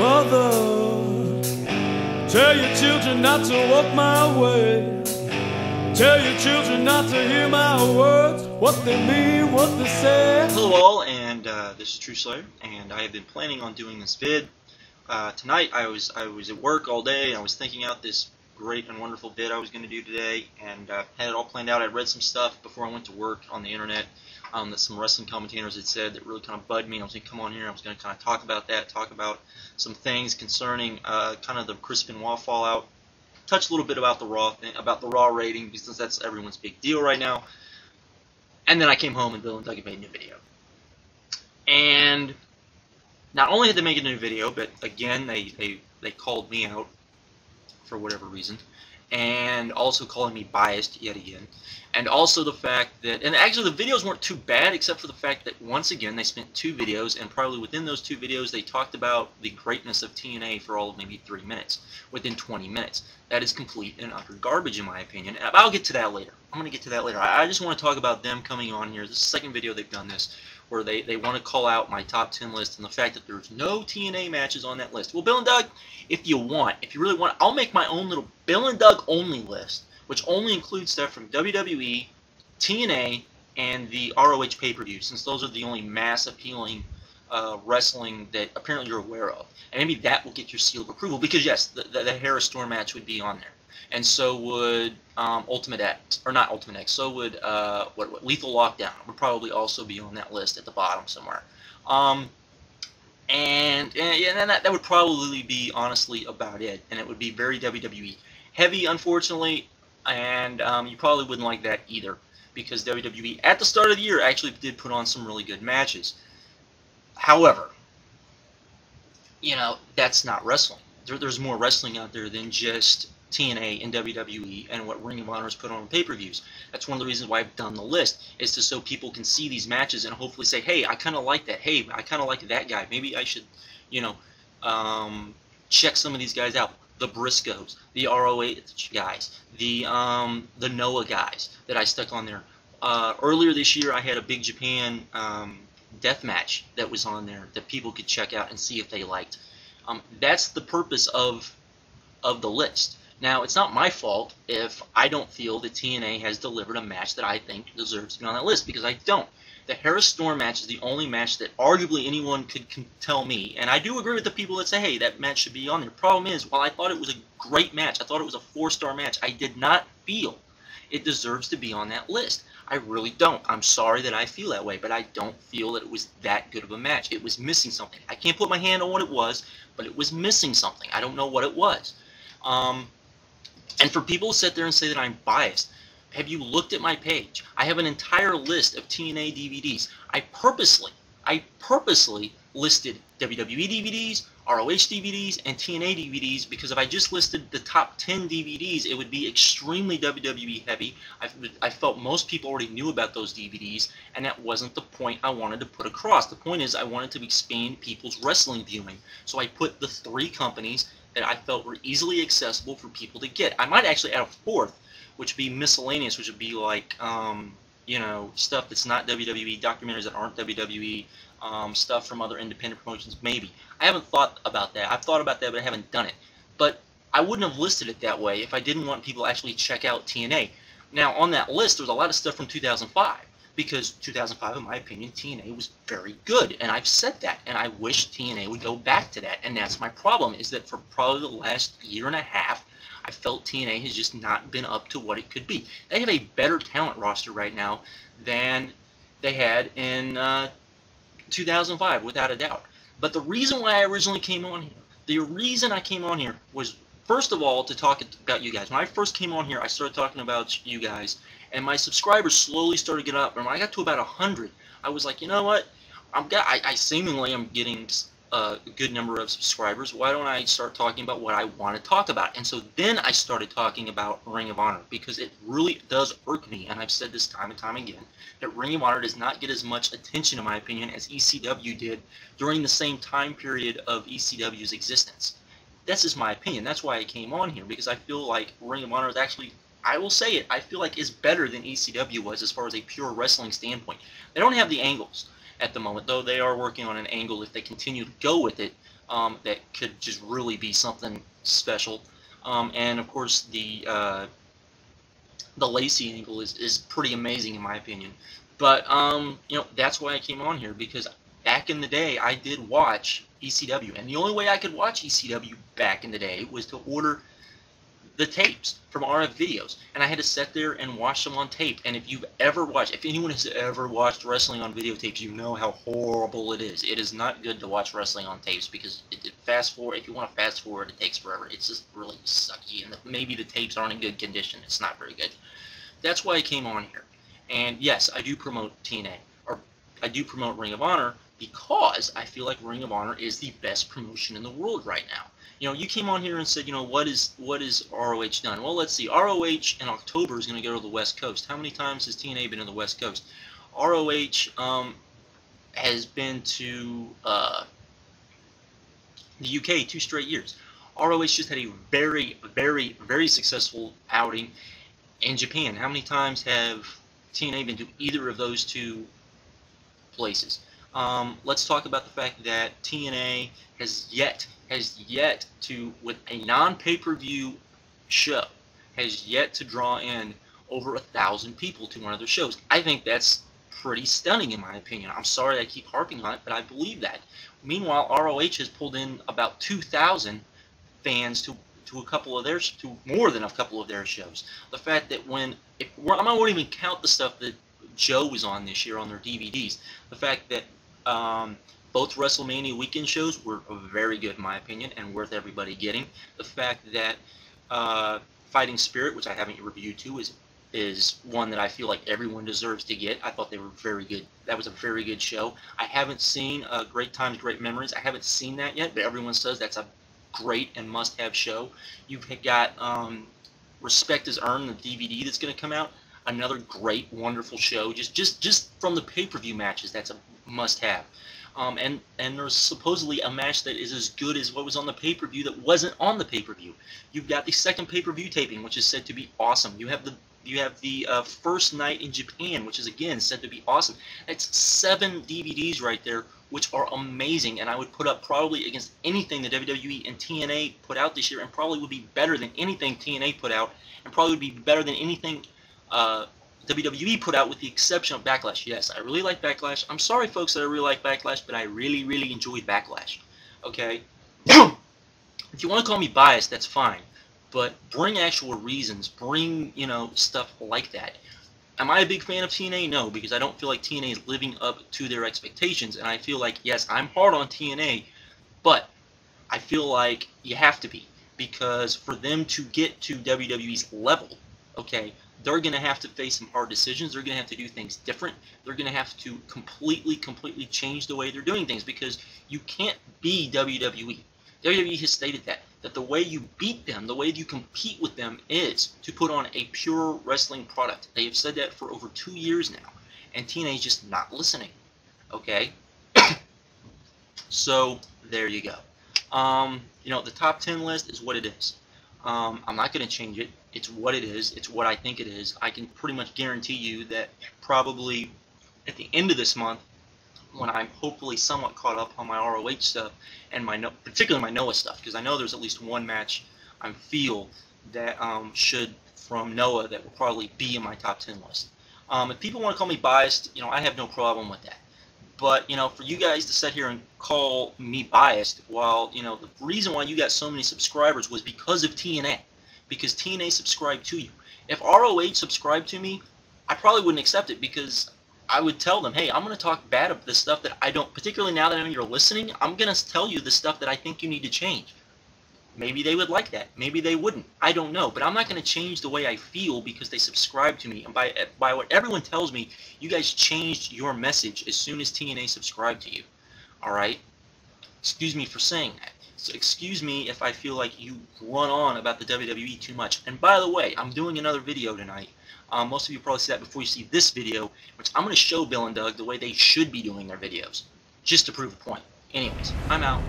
Mother, tell your children not to walk my way. Tell your children not to hear my words, what they mean, what they say. Hello all, and this is Truthslayer, and I have been planning on doing this vid. Tonight I was at work all day, and I was thinking out this great and wonderful vid I was going to do today, and had it all planned out. I read some stuff before I went to work on the internet that some wrestling commentators had said that really kind of bugged me, and I was going to come on here and I was going to kind of talk about that, talk about some things concerning kind of the Chris Benoit fallout, touch a little bit about the Raw thing, about the Raw rating, because that's everyone's big deal right now. And then I came home and Bill and Doug had made a new video. And not only had they made a new video, but again they called me out for whatever reason, and also calling me biased yet again, and also the fact that, and actually the videos weren't too bad except for the fact that once again they spent 2 videos, and probably within those 2 videos they talked about the greatness of TNA for all of maybe 3 minutes within 20 minutes. That is complete and utter garbage in my opinion. I'll get to that later. I'm going to get to that later. I just want to talk about them coming on here. This is the second video they've done this, where they want to call out my top 10 list and the fact that there's no TNA matches on that list. Well, Bill and Doug, if you really want, I'll make my own little Bill and Doug only list, which only includes stuff from WWE, TNA, and the ROH pay-per-view, since those are the only mass appealing wrestling that apparently you're aware of. And maybe that will get your seal of approval, because yes, the Harris Storm match would be on there. And so would Ultimate X, or not Ultimate X, so would Lethal Lockdown would probably also be on that list at the bottom somewhere. And that would probably be honestly about it, and it would be very WWE heavy, unfortunately, and you probably wouldn't like that either, because WWE at the start of the year actually did put on some really good matches. However, you know, that's not wrestling. There's more wrestling out there than just TNA and WWE and what Ring of Honor has put on pay-per-views. That's one of the reasons why I've done the list, is to so people can see these matches and hopefully say, hey, I kind of like that. Hey, I kind of like that guy. Maybe I should, you know, check some of these guys out. The Briscoes, the ROH guys, the Noah guys that I stuck on there. Earlier this year, I had a Big Japan death match that was on there that people could check out and see if they liked. That's the purpose of the list. Now, it's not my fault if I don't feel that TNA has delivered a match that I think deserves to be on that list, because I don't. The Harris Storm match is the only match that arguably anyone could tell me, and I do agree with the people that say, hey, that match should be on there. Problem is, while I thought it was a great match, I thought it was a 4-star match, I did not feel it deserves to be on that list. I really don't. I'm sorry that I feel that way, but I don't feel that it was that good of a match. It was missing something. I can't put my hand on what it was, but it was missing something. I don't know what it was. And for people to sit there and say that I'm biased, have you looked at my page? I have an entire list of TNA DVDs. I purposely listed WWE DVDs, ROH DVDs, and TNA DVDs, because if I just listed the top 10 DVDs, it would be extremely WWE heavy. I felt most people already knew about those DVDs, and that wasn't the point I wanted to put across. The point is I wanted to expand people's wrestling viewing. So I put the 3 companies that I felt were easily accessible for people to get. I might actually add a 4th, which would be miscellaneous, which would be like, you know, stuff that's not WWE, documentaries that aren't WWE, stuff from other independent promotions, maybe. I haven't thought about that. I've thought about that, but I haven't done it. But I wouldn't have listed it that way if I didn't want people to actually check out TNA. Now, on that list, there's a lot of stuff from 2005, because 2005, in my opinion, TNA was very good, and I've said that, and I wish TNA would go back to that, and that's my problem, is that for probably the last year and a half, I felt TNA has just not been up to what it could be. They have a better talent roster right now than they had in 2005, without a doubt. But the reason why I originally came on here, was, first of all, to talk about you guys. When I first came on here, I started talking about you guys, and my subscribers slowly started getting up. And when I got to about 100, I was like, you know what? I seemingly am getting a good number of subscribers. Why don't I start talking about what I want to talk about? And so then I started talking about Ring of Honor, because it really does irk me, and I've said this time and time again, that Ring of Honor does not get as much attention, in my opinion, as ECW did during the same time period of ECW's existence. That's just my opinion. That's why I came on here, because I feel like Ring of Honor is actually, I will say it, I feel like is better than ECW was as far as a pure wrestling standpoint. They don't have the angles at the moment, though they are working on an angle if they continue to go with it that could just really be something special. And of course the Lacey angle is pretty amazing in my opinion. But you know, that's why I came on here, because back in the day I did watch ECW, and the only way I could watch ECW back in the day was to order the tapes from RF Videos, and I had to sit there and watch them on tape. And if you've ever watched, if anyone has ever watched wrestling on videotapes, you know how horrible it is. It is not good to watch wrestling on tapes, because it fast forward. If you want to fast forward, it takes forever. It's just really sucky, and maybe the tapes aren't in good condition. It's not very good. That's why I came on here. And yes, I do promote TNA, or I do promote Ring of Honor, because I feel like Ring of Honor is the best promotion in the world right now. You know, you came on here and said, you know, what is ROH done? Well, let's see. ROH in October is going to go to the West Coast. How many times has TNA been to the West Coast? ROH has been to the UK 2 straight years. ROH just had a very, very, very successful outing in Japan. How many times have TNA been to either of those 2 places? Let's talk about the fact that TNA has yet to, with a non-pay-per-view show, has yet to draw in over 1,000 people to one of their shows. I think that's pretty stunning in my opinion. I'm sorry I keep harping on it, but I believe that. Meanwhile, ROH has pulled in about 2,000 fans to a couple of their, to more than a couple of their shows. The fact that I won't even count the stuff that Joe was on this year on their DVDs. The fact that both WrestleMania weekend shows were very good in my opinion and worth everybody getting. The fact that Fighting Spirit, which I haven't reviewed too, is one that I feel like everyone deserves to get. I thought they were very good. That was a very good show. I haven't seen Great Times, Great Memories. I haven't seen that yet, but everyone says that's a great and must-have show. You've got Respect Is Earned, the DVD that's going to come out. Another great, wonderful show. Just from the pay-per-view matches, that's a must-have. And there's supposedly a match that is as good as what was on the pay-per-view that wasn't on the pay-per-view. You've got the second pay-per-view taping, which is said to be awesome. You have the first night in Japan, which is again said to be awesome. That's 7 DVDs right there, which are amazing, and I would put up probably against anything the WWE and TNA put out this year, and probably would be better than anything TNA put out, and probably would be better than anything WWE put out, with the exception of Backlash. Yes, I really like Backlash. I'm sorry, folks, that I really like Backlash, but I really, really enjoyed Backlash. Okay? If you want to call me biased, that's fine. But bring actual reasons. Bring, you know, stuff like that. Am I a big fan of TNA? No, because I don't feel like TNA is living up to their expectations. And I feel like, yes, I'm hard on TNA, but I feel like you have to be. Because for them to get to WWE's level, okay, they're going to have to face some hard decisions. They're going to have to do things different. They're going to have to completely change the way they're doing things, because you can't be WWE. WWE has stated that the way you beat them, the way you compete with them, is to put on a pure wrestling product. They have said that for over 2 years now, and TNA is just not listening. Okay? So, there you go. You know, the top 10 list is what it is. I'm not going to change it. It's what it is. It's what I think it is. I can pretty much guarantee you that probably at the end of this month, when I'm hopefully somewhat caught up on my ROH stuff and particularly my Noah stuff, because I know there's at least one match I feel that should from Noah that will probably be in my top 10 list. If people want to call me biased, you know, I have no problem with that. But, you know, for you guys to sit here and call me biased, while, you know, the reason why you got so many subscribers was because of TNA. Because TNA subscribed to you. If ROH subscribed to me, I probably wouldn't accept it, because I would tell them, hey, I'm going to talk bad of the stuff that I don't, particularly now that I know you're listening, I'm going to tell you the stuff that I think you need to change. Maybe they would like that. Maybe they wouldn't. I don't know. But I'm not going to change the way I feel because they subscribe to me. And by what everyone tells me, you guys changed your message as soon as TNA subscribed to you. Alright? Excuse me for saying that. So excuse me if I feel like you run on about the WWE too much. And by the way, I'm doing another video tonight. Most of you probably see that before you see this video, which I'm going to show Bill and Doug the way they should be doing their videos, just to prove a point. Anyways, I'm out.